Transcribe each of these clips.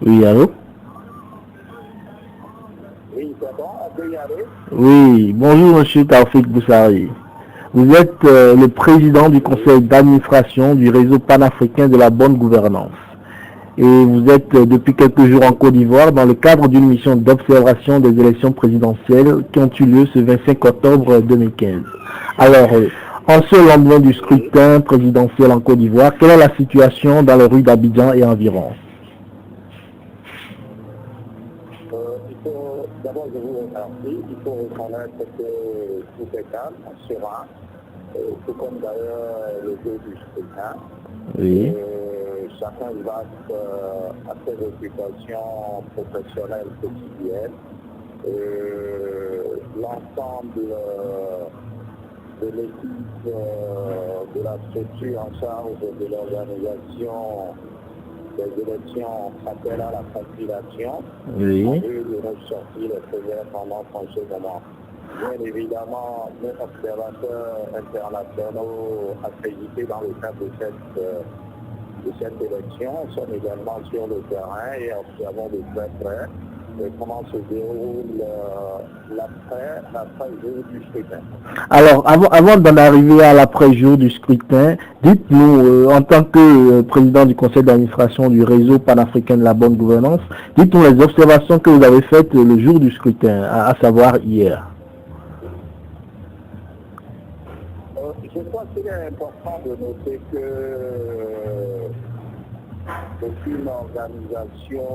Oui, allô? Oui, c'est bon, on peut y aller. Oui, bonjour Monsieur Taoufik Boussari. Vous êtes le président du conseil d'administration du réseau panafricain de la bonne gouvernance. Et vous êtes depuis quelques jours en Côte d'Ivoire dans le cadre d'une mission d'observation des élections présidentielles qui ont eu lieu ce 25 octobre 2015. Alors, en ce lendemain du scrutin présidentiel en Côte d'Ivoire, quelle est la situation dans les rues d'Abidjan et environ? D'abord, je vous remercie. Il faut reconnaître que tout est calme, serein, tout comme d'ailleurs le jour du scrutin. Oui. Chacun va à ses occupations professionnelles quotidiennes. L'ensemble de l'équipe de la structure en charge de l'organisation des élections appellent à la facturation. Oui. On veut de ressortir les premières pendant ce moment. Bien évidemment, nos observateurs internationaux accrédités dans le cadre de cette élection sont également sur le terrain et observons de très près comment se déroule l'après-jour du scrutin. Alors, avant d'en arriver à l'après-jour du scrutin, dites-nous, en tant que président du conseil d'administration du réseau panafricain de la bonne gouvernance, dites-nous les observations que vous avez faites le jour du scrutin, à savoir hier. Je crois qu'il est important de noter que aucune organisation,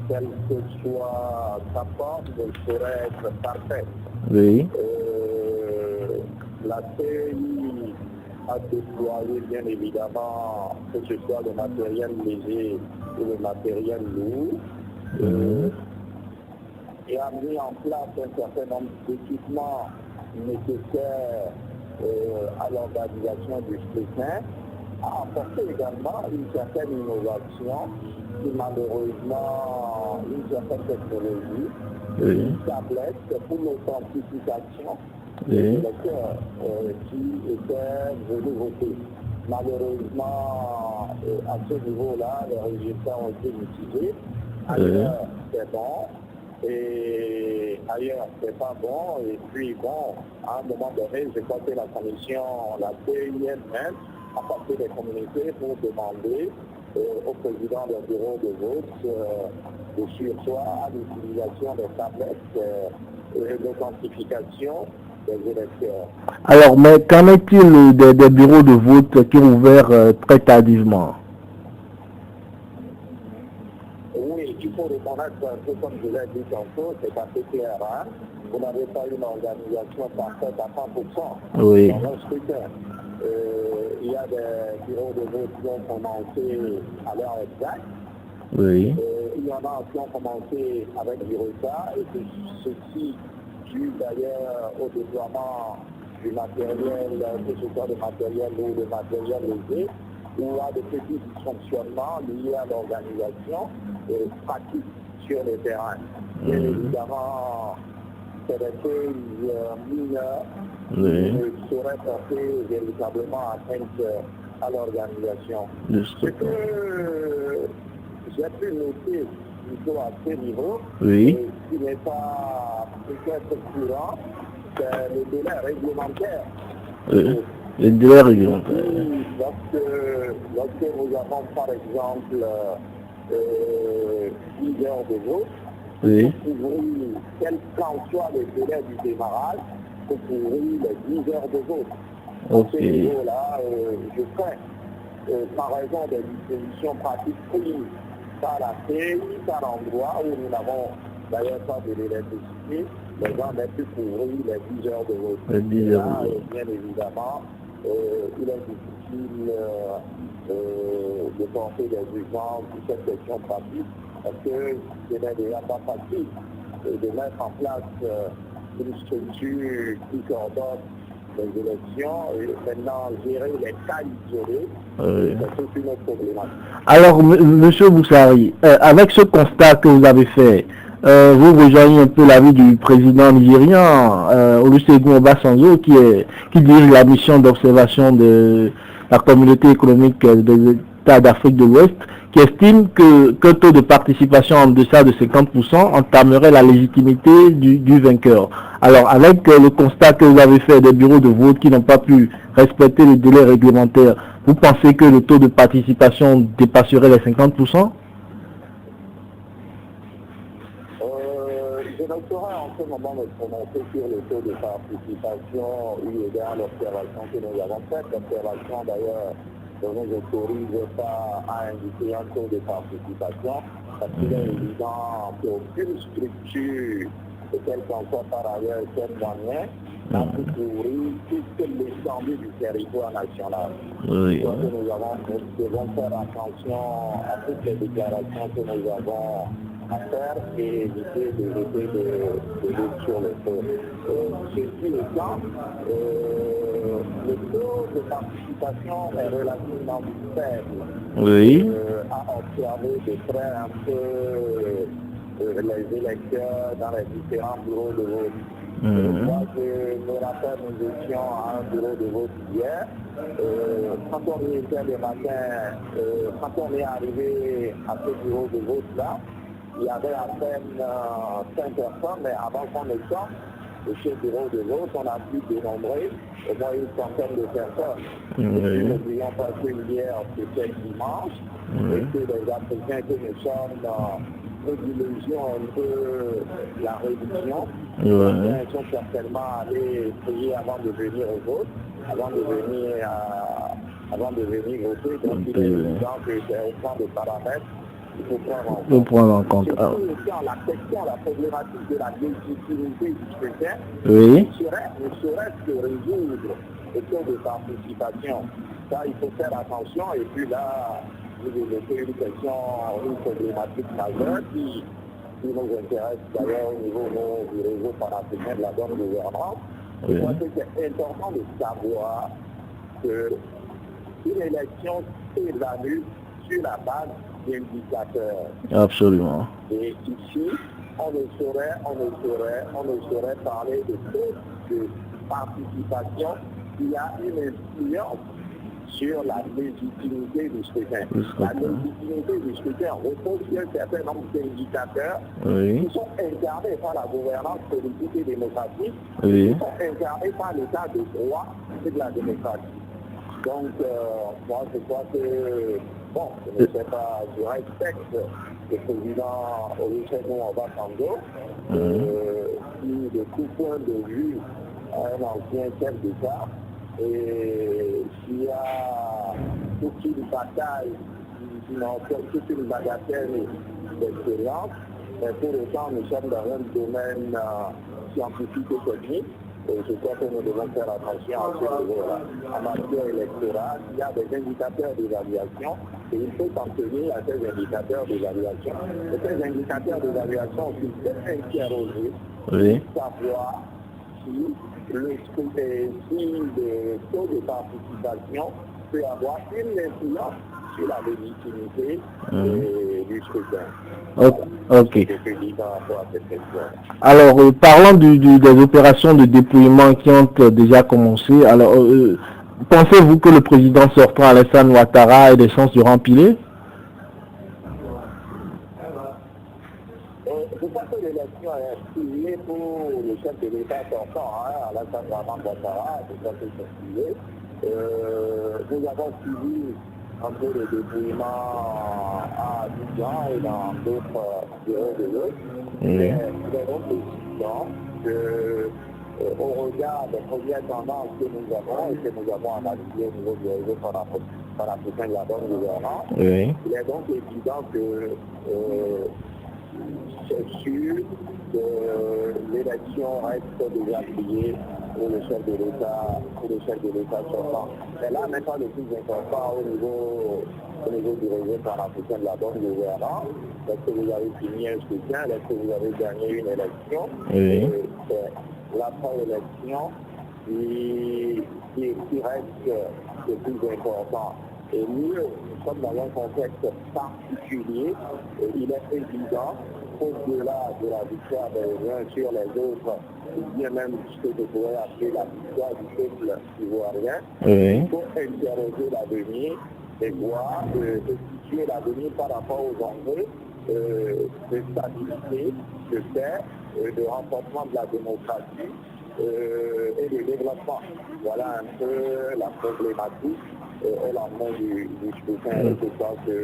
quelle que soit sa forme, ne saurait être parfaite. Oui. La CEI a déployé bien évidemment que ce soit le matériel léger ou le matériel lourd et a mis en place un certain nombre d'équipements nécessaires à l'organisation du scrutin, a apporté également une certaine innovation qui malheureusement, une certaine technologie, une tablette pour l'authentification des électeurs qui étaient venus voter. Malheureusement, à ce niveau-là, les résultats ont été mitigés. Ailleurs, c'est bon. Et ailleurs, c'est pas bon. Et puis, bon, à un moment donné, je crois que la commission, la CIM même, a passé des communiqués pour demander au président du bureau de vote de sursoir à l'utilisation des tablettes et d'authentification des électeurs. Alors, mais qu'en est-il des bureaux de vote qui ont ouvert très tardivement? Oui, il faut reconnaître un peu comme je l'ai dit tantôt, c'est assez clair. Hein? Vous n'avez pas une organisation parfaite à 100%. Oui. Dans un scrutin. Il y a des bureaux de vote qui ont commencé à l'heure exacte. Oui. Il y en a qui ont commencé avec du retard et que ceci dû d'ailleurs au déploiement du matériel, que ce soit de matériel ou de matériel léger, ou à des petits dysfonctionnements liés à l'organisation pratique sur le terrain. Bien évidemment, c'est des choses mineures qui ne sauraient porter véritablement atteinte à l'organisation. Ce que j'ai pu noter plutôt à ce niveau, qui n'est pas peut-être courant, c'est le délai réglementaire. Le délai réglementaire. Lorsque nous avons par exemple 10 heures de vote, pour couvrir, quel qu'en soit le délai du démarrage, pour couvrir les 10 heures de vote. À ce niveau-là, je crains, par raison des dispositions pratiques prises par la CEI, par l'endroit où nous n'avons d'ailleurs pas de l'électricité, les gens n'aient pu couvrir les 10 heures de vote. Bien évidemment, il est difficile de penser des urgences sur cette question pratique, parce que ce n'est déjà pas facile de mettre en place une structure qui coordonne les élections et maintenant gérer les cas isolés, c'est toute une autre problématique. Alors, M. Boussari, avec ce constat que vous avez fait, vous rejoignez un peu l'avis du président nigérian, Olusegun Obasanjo, qui dirige la mission d'observation de la communauté économique des États d'Afrique de l'Ouest, qui estime qu'un taux de participation en deçà de 50% entamerait la légitimité du vainqueur. Alors, avec le constat que vous avez fait des bureaux de vote qui n'ont pas pu respecter le délai réglementaire, vous pensez que le taux de participation dépasserait les 50%? Je ne saurais en ce moment me prononcer sur le taux de participation eu égard à l'observation que nous avons faite. L'observation d'ailleurs ne nous autorise pas à indiquer un taux de participation parce qu'il est évident qu'aucune structure, de quelle qu'en soit par ailleurs quel moyen, n'a pu couvrir toute l'étendue du territoire national. Oui. Donc nous devons faire attention à toutes les déclarations que nous avons à faire et éviter de jeter de l'eau sur le feu. Ceci étant, le taux de participation est relativement faible. Oui. À observer de près un peu les électeurs dans les différents bureaux de vote. Je crois que me rappelle, nous étions à un bureau de vote hier. Quand on y était le matin, quand on est arrivé à ce bureau de vote-là, il y avait à peine 5 personnes, mais avant qu'on ne sorte de ce bureau de vote, on a pu dénombrer au moins une centaine de personnes. Et n'oublions pas que hier, c'était dimanche, et que les Africains que nous sommes privilégions un peu la réduction. Ils sont certainement allés prier avant de venir au vote, avant de venir voter. Donc il est évident que c'est au plan de paramètres. Il faut prendre en compte. La question, la problématique de la légitimité du scrutin ne saurait se résoudre au taux de participation. Ça, il faut faire attention. Et puis là, vous évoquez une question, une problématique majeure qui nous intéresse d'ailleurs au niveau du réseau panafricain de la bonne gouvernance. Je crois que c'est important de savoir qu'une élection s'évalue sur la base d'indicateurs. Absolument. Et ici, on ne saurait parler de taux de participation qui a une influence sur la légitimité du scrutin. La légitimité du scrutin repose sur un certain nombre d'indicateurs qui sont incarnés par la gouvernance politique et démocratique, qui sont incarnés par l'état de droit et de la démocratie. Donc, moi, je crois que, bon, je ne sais pas, je respecte le président Olusegun Obasanjo, qui, de tout point de vue, un ancien chef d'État, et s'il y a toute une bataille, toute une bagatelle d'expérience, mais pour autant, nous sommes dans un domaine scientifique et technique. Et je crois que nous devons faire attention à ce niveau-là. En matière électorale, il y a des indicateurs d'évaluation et il faut s'en tenir à ces indicateurs d'évaluation. Et ces indicateurs d'évaluation, il faut interroger, savoir si le taux de participation peut avoir une influence sur la légitimité du scrutin. Ok. Alors, parlons des opérations de dépouillement qui ont déjà commencé. Alors, pensez-vous que le président sortant Alassane Ouattara ait des chances de rempiler? Je pense que l'élection est pliée pour le chef de l'État sortant, Alassane Ouattara, c'est ça que c'est plié. Nous avons suivi un peu le dépouillement à Abidjan et dans d'autres bureaux de l'autre. Il est donc évident qu'au regard des premières tendances que nous avons et que nous avons analysées au niveau du réseau panafricain de la bonne gouvernance, il est donc évident que c'est sûr que l'élection reste déjà pliée pour le chef de l'État sortant. Mais là, maintenant, le plus important au niveau du réseau panafricain de la bonne gouvernance, est-ce que vous avez fini un scrutin, est-ce que vous avez gagné une élection? C'est l'après-élection qui reste le plus important. Et nous sommes dans un contexte particulier, et il est évident qu'au-delà de la victoire des uns sur les autres, ou bien même ce que je pourrais appeler la victoire du peuple ivoirien, il faut interroger l'avenir et voir de situer l'avenir par rapport aux enjeux de stabilité, de paix, de renforcement de la démocratie et de développement. Voilà un peu la problématique et l'amont du scrutin. Je pense que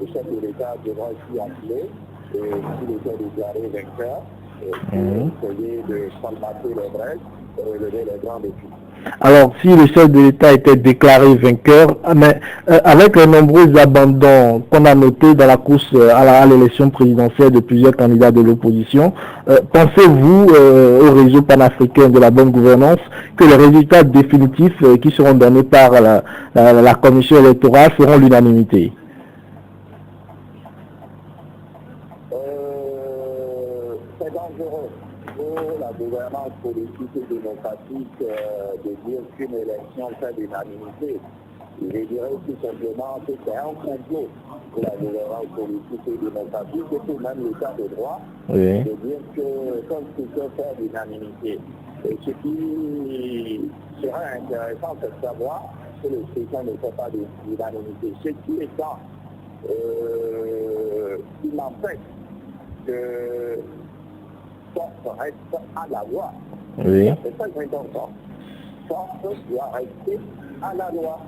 le chef de l'État devra aussi appeler, s'il était déclaré vainqueur, essayer de combattre les brèches et relever les grands défis. Alors, si le chef de l'État était déclaré vainqueur, mais avec les nombreux abandons qu'on a notés dans la course à l'élection présidentielle de plusieurs candidats de l'opposition, pensez-vous au réseau panafricain de la bonne gouvernance que les résultats définitifs qui seront donnés par la commission électorale feront l'unanimité? C'est dangereux pour la gouvernance politique et démocratique de dire qu'une élection fait l'unanimité. Je dirais tout simplement que c'est un complot pour la gouvernance politique et démocratique et pour même l'état de droit de dire que comme ce que fait l'unanimité. Et ce qui serait intéressant, c'est de savoir que le scrutin ne fait pas l'unanimité. Ce qui est ça, qui m'empêche que force reste à la loi. C'est ça qui est important. Force doit rester à la loi.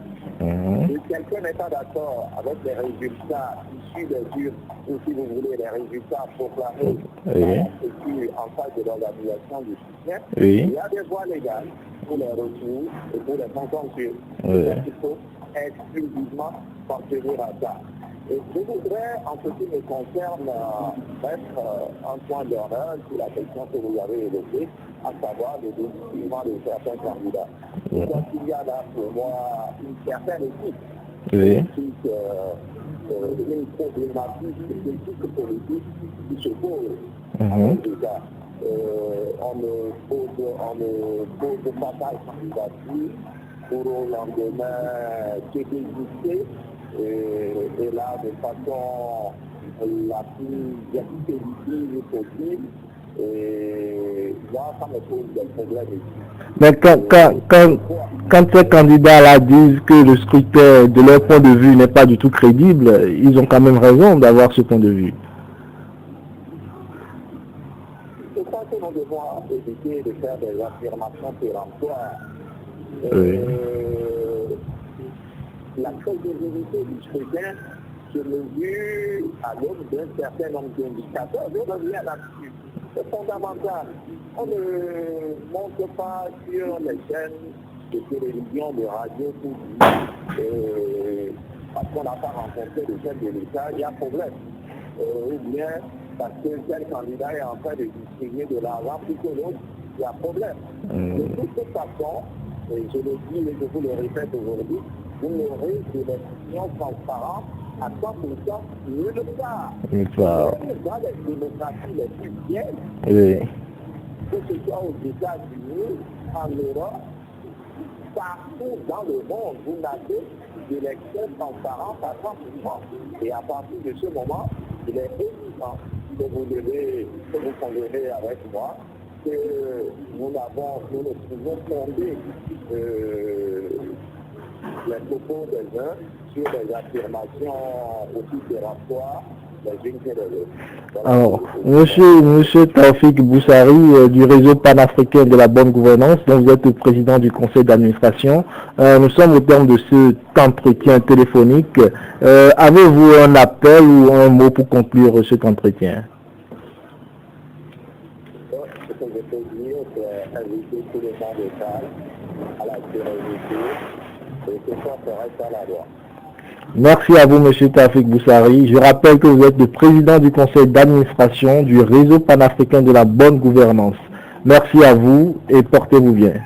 Si quelqu'un n'est pas d'accord avec les résultats issus des urnes, ou si vous voulez les résultats proclamés en face de l'organisation du soutien, il y a des voies légales pour les retours et pour les contentieux. Il faut exclusivement s'en tenir à ça. Et je voudrais, en ce qui me concerne, mettre un point d'honneur sur la question que vous avez évoquée, à savoir le décision de certains candidats. Donc il y a là pour moi une certaine équipe, une problématique politique qui se pose avec l'État. On ne pose pas ta candidature pour au lendemain se désister. Et là, de façon la plus expéditive possible, et là, ça me pose des problèmes ici. Mais quand ces candidats-là disent que le scrutin, de leur point de vue, n'est pas du tout crédible, ils ont quand même raison d'avoir ce point de vue. Je pense que nous devons éviter de faire des affirmations péremptoires. La crédibilité du scrutin se mesure à l'aune d'un certain nombre d'indicateurs. Je reviens là-dessus. C'est fondamental. On ne monte pas sur les chaînes de télévision, de radio, tout parce qu'on n'a pas rencontré le chef de l'État, il y a problème. Ou bien parce que tel candidat est en train de distribuer de l'argent plus que l'autre, il y a problème. De toute façon, et je le dis et je vous le répète aujourd'hui, vous n'aurez des élections transparentes à 100% nulle part. Dans les démocraties les plus vieilles, que ce soit aux États-Unis, en Europe, partout dans le monde, vous n'avez d'élections transparentes à 100%. Et à partir de ce moment, il est évident que vous conviendrez avec moi que nous ne pouvons fonder les propos des uns sur des affirmations aussi péremptoires les unes que les autres. Voilà. Alors, monsieur Taoufik Boussari du réseau panafricain de la bonne gouvernance, dont vous êtes le président du conseil d'administration, nous sommes au terme de cet entretien téléphonique. Avez-vous un appel ou un mot pour conclure cet entretien? Ce que je peux dire, c'est inviter tout le monde local à la sérénité et que ça reste à la loi. Merci à vous, M. Taoufik Boussari. Je rappelle que vous êtes le président du conseil d'administration du réseau panafricain de la bonne gouvernance. Merci à vous et portez-vous bien.